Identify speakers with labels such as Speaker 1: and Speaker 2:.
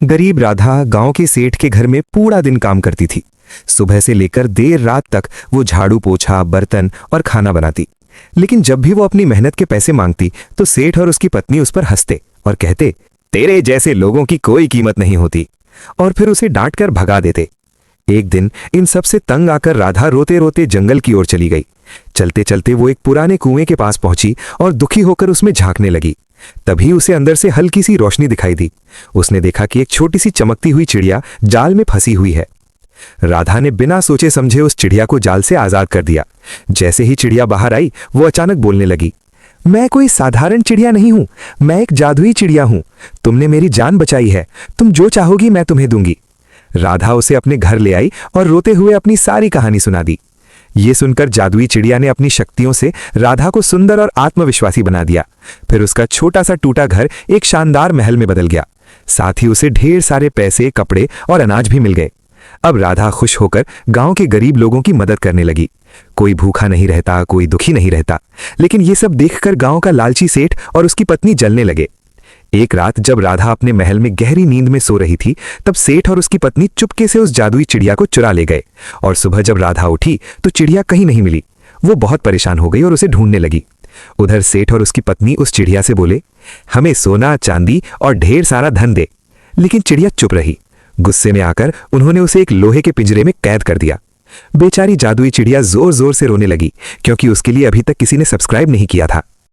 Speaker 1: गरीब राधा गांव के सेठ के घर में पूरा दिन काम करती थी। सुबह से लेकर देर रात तक वो झाड़ू पोछा, बर्तन और खाना बनाती। लेकिन जब भी वो अपनी मेहनत के पैसे मांगती तो सेठ और उसकी पत्नी उस पर हंसते और कहते, तेरे जैसे लोगों की कोई कीमत नहीं होती, और फिर उसे डांट कर भगा देते। एक दिन इन सब से तंग आकर राधा रोते रोते जंगल की ओर चली गई। चलते चलते वो एक पुराने कुएं के पास पहुंची और दुखी होकर उसमें झांकने लगी। तभी उसे अंदर से हल्की सी रोशनी दिखाई दी। उसने देखा कि एक छोटी सी चमकती हुई चिड़िया जाल में फंसी हुई है। राधा ने बिना सोचे समझे उस चिड़िया को जाल से आजाद कर दिया। जैसे ही चिड़िया बाहर आई, वो अचानक बोलने लगी, मैं कोई साधारण चिड़िया नहीं हूं, मैं एक जादुई चिड़िया हूं। तुमने मेरी जान बचाई है, तुम जो चाहोगी मैं तुम्हें दूंगी। राधा उसे अपने घर ले आई और रोते हुए अपनी सारी कहानी सुना दी। ये सुनकर जादुई चिड़िया ने अपनी शक्तियों से राधा को सुंदर और आत्मविश्वासी बना दिया। फिर उसका छोटा सा टूटा घर एक शानदार महल में बदल गया। साथ ही उसे ढेर सारे पैसे, कपड़े और अनाज भी मिल गए। अब राधा खुश होकर गांव के गरीब लोगों की मदद करने लगी। कोई भूखा नहीं रहता, कोई दुखी नहीं रहता। लेकिन ये सब देखकर गांव का लालची सेठ और उसकी पत्नी जलने लगे। एक रात जब राधा अपने महल में गहरी नींद में सो रही थी, तब सेठ और उसकी पत्नी चुपके से उस जादुई चिड़िया को चुरा ले गए। और सुबह जब राधा उठी तो चिड़िया कहीं नहीं मिली। वो बहुत परेशान हो गई और उसे ढूंढने लगी। उधर सेठ और उसकी पत्नी उस चिड़िया से बोले, हमें सोना, चांदी और ढेर सारा धन दे। लेकिन चिड़िया चुप रही। गुस्से में आकर उन्होंने उसे एक लोहे के पिंजरे में कैद कर दिया। बेचारी जादुई चिड़िया जोर जोर से रोने लगी, क्योंकि उसके लिए अभी तक किसी ने सब्सक्राइब नहीं किया था।